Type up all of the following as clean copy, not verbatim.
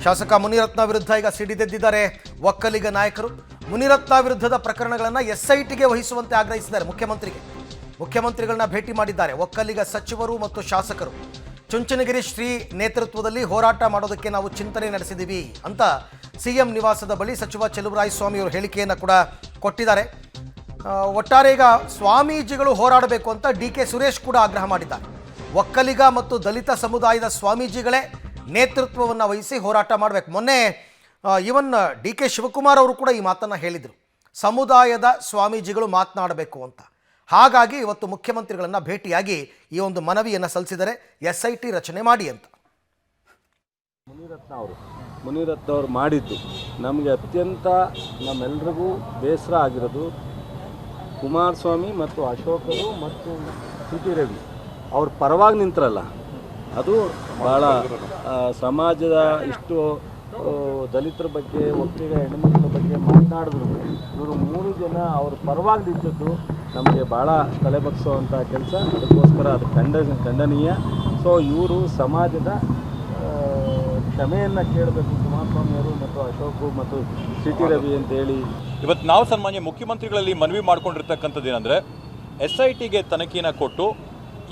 ಶಾಸಕ ಮುನಿರತ್ನ ವಿರುದ್ಧ ಈಗ ಸಿಡಿದೆದ್ದಿದ್ದಾರೆ ಒಕ್ಕಲಿಗ ನಾಯಕರು. ಮುನಿರತ್ನ ವಿರುದ್ಧದ ಪ್ರಕರಣಗಳನ್ನು ಎಸ್ಐಟಿಗೆ ವಹಿಸುವಂತೆ ಆಗ್ರಹಿಸಿದ್ದಾರೆ ಮುಖ್ಯಮಂತ್ರಿಗಳನ್ನ ಭೇಟಿ ಮಾಡಿದ್ದಾರೆ ಒಕ್ಕಲಿಗ ಸಚಿವರು ಮತ್ತು ಶಾಸಕರು. ಚುಂಚನಗಿರಿ ಶ್ರೀ ನೇತೃತ್ವದಲ್ಲಿ ಹೋರಾಟ ಮಾಡೋದಕ್ಕೆ ನಾವು ಚಿಂತನೆ ನಡೆಸಿದ್ದೀವಿ ಅಂತ ಸಿಎಂ ನಿವಾಸದ ಬಳಿ ಸಚಿವ ಚೆಲುವರಾಯಸ್ವಾಮಿ ಅವರು ಹೇಳಿಕೆಯನ್ನು ಕೂಡ ಕೊಟ್ಟಿದ್ದಾರೆ. ಒಟ್ಟಾರೆ ಈಗ ಸ್ವಾಮೀಜಿಗಳು ಹೋರಾಡಬೇಕು ಅಂತ ಡಿ.ಕೆ. ಸುರೇಶ್ ಕೂಡ ಆಗ್ರಹ ಮಾಡಿದ್ದಾರೆ. ಒಕ್ಕಲಿಗ ಮತ್ತು ದಲಿತ ಸಮುದಾಯದ ಸ್ವಾಮೀಜಿಗಳೇ ನೇತೃತ್ವವನ್ನು ವಹಿಸಿ ಹೋರಾಟ ಮಾಡಬೇಕು. ಮೊನ್ನೆ ಇವನ್ ಡಿ.ಕೆ. ಶಿವಕುಮಾರ್ ಅವರು ಕೂಡ ಈ ಮಾತನ್ನು ಹೇಳಿದರು, ಸಮುದಾಯದ ಸ್ವಾಮೀಜಿಗಳು ಮಾತನಾಡಬೇಕು ಅಂತ. ಹಾಗಾಗಿ ಇವತ್ತು ಮುಖ್ಯಮಂತ್ರಿಗಳನ್ನು ಭೇಟಿಯಾಗಿ ಈ ಒಂದು ಮನವಿಯನ್ನು ಸಲ್ಲಿಸಿದರೆ SIT ರಚನೆ ಮಾಡಿ ಅಂತ. ಮುನಿರತ್ನ ಅವರು ಮಾಡಿದ್ದು ನಮಗೆ ಅತ್ಯಂತ ನಮ್ಮೆಲ್ಲರಿಗೂ ಬೇಸರ ಆಗಿರೋದು. ಕುಮಾರಸ್ವಾಮಿ ಮತ್ತು ಅಶೋಕರು ಮತ್ತು ಸಿ.ಟಿ. ರವಿ ಅವ್ರ ಪರವಾಗಿ ನಿಂತರಲ್ಲ, ಅದು ಭಾಳ ಸಮಾಜದ ಇಷ್ಟು ದಲಿತರ ಬಗ್ಗೆ, ಒಕ್ಕಲಿಗ ಹೆಣ್ಣುಮಕ್ಕಳ ಬಗ್ಗೆ ಮಾತನಾಡಿದ್ರು. ಇವರು 3 ಜನ ಅವ್ರ ಪರವಾಗಿ ನಿಂತದ್ದು ನಮಗೆ ಭಾಳ ತಲೆಬಗ್ಸುವಂಥ ಕೆಲಸ. ಅದಕ್ಕೋಸ್ಕರ ಅದು ಖಂಡನೀಯ. ಸೊ ಇವರು ಸಮಾಜದ ಕ್ಷಮೆಯನ್ನು ಕೇಳಬೇಕು ಕುಮಾರಸ್ವಾಮಿ ಅವರು ಮತ್ತು ಅಶೋಕ್ ಮತ್ತು ಸಿ.ಟಿ. ರವಿ ಅಂತೇಳಿ ಇವತ್ತು ನಾವು ಸನ್ಮಾನ್ಯ ಮುಖ್ಯಮಂತ್ರಿಗಳಲ್ಲಿ ಮನವಿ ಮಾಡ್ಕೊಂಡಿರ್ತಕ್ಕಂಥದ್ದು ಏನಂದರೆ SITಗೆ ತನಿಖೆಯನ್ನು ಕೊಟ್ಟು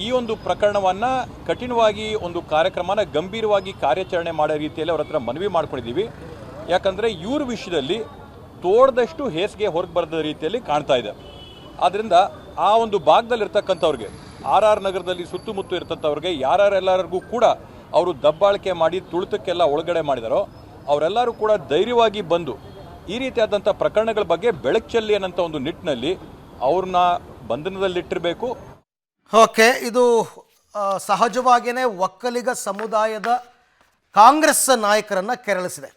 ಈ ಒಂದು ಪ್ರಕರಣವನ್ನು ಕಠಿಣವಾಗಿ ಒಂದು ಕಾರ್ಯಕ್ರಮನ ಗಂಭೀರವಾಗಿ ಕಾರ್ಯಾಚರಣೆ ಮಾಡೋ ರೀತಿಯಲ್ಲಿ ಅವ್ರ ಹತ್ರ ಮನವಿ ಮಾಡ್ಕೊಂಡಿದ್ದೀವಿ. ಯಾಕಂದರೆ ಇವ್ರ ವಿಷಯದಲ್ಲಿ ತೋಡ್ದಷ್ಟು ಹೇಸಿಗೆ ಹೊರಗೆ ಬರದ ರೀತಿಯಲ್ಲಿ ಕಾಣ್ತಾ ಇದೆ. ಆದ್ದರಿಂದ ಆ ಒಂದು ಭಾಗದಲ್ಲಿರ್ತಕ್ಕಂಥವ್ರಿಗೆ RR ನಗರದಲ್ಲಿ ಸುತ್ತಮುತ್ತ ಇರ್ತಂಥವ್ರಿಗೆ ಯಾರೆಲ್ಲರಿಗೂ ಕೂಡ ಅವರು ದಬ್ಬಾಳಿಕೆ ಮಾಡಿ ತುಳಿತಕ್ಕೆಲ್ಲ ಒಳಗಡೆ ಮಾಡಿದಾರೋ ಅವರೆಲ್ಲರೂ ಕೂಡ ಧೈರ್ಯವಾಗಿ ಬಂದು ಈ ರೀತಿಯಾದಂಥ ಪ್ರಕರಣಗಳ ಬಗ್ಗೆ ಬೆಳಕು ಚೆಲ್ಲಿ ಅನ್ನೋಂಥ ಒಂದು ನಿಟ್ಟಿನಲ್ಲಿ ಅವ್ರನ್ನ ಬಂಧನದಲ್ಲಿಟ್ಟಿರಬೇಕು. ಓಕೆ, ಇದು ಸಹಜವಾಗಿಯೇ ಒಕ್ಕಲಿಗ ಸಮುದಾಯದ ಕಾಂಗ್ರೆಸ್ ನಾಯಕರನ್ನು ಕೆರಳಿಸಿದೆ.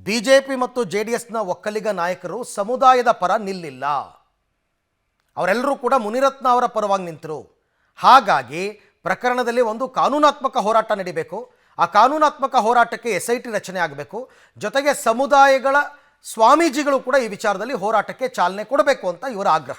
BJP ಮತ್ತು JDSನ ಒಕ್ಕಲಿಗ ನಾಯಕರು ಸಮುದಾಯದ ಪರ ನಿಲ್ಲಿಲ್ಲ. ಅವರೆಲ್ಲರೂ ಕೂಡ ಮುನಿರತ್ನ ಅವರ ಪರವಾಗಿ ನಿಂತರು. ಹಾಗಾಗಿ ಪ್ರಕರಣದಲ್ಲಿ ಒಂದು ಕಾನೂನಾತ್ಮಕ ಹೋರಾಟ ನಡೀಬೇಕು. ಆ ಕಾನೂನಾತ್ಮಕ ಹೋರಾಟಕ್ಕೆ SIT ರಚನೆ ಆಗಬೇಕು. ಜೊತೆಗೆ ಸಮುದಾಯಗಳ ಸ್ವಾಮೀಜಿಗಳು ಕೂಡ ಈ ವಿಚಾರದಲ್ಲಿ ಹೋರಾಟಕ್ಕೆ ಚಾಲನೆ ಕೊಡಬೇಕು ಅಂತ ಇವರ ಆಗ್ರಹ.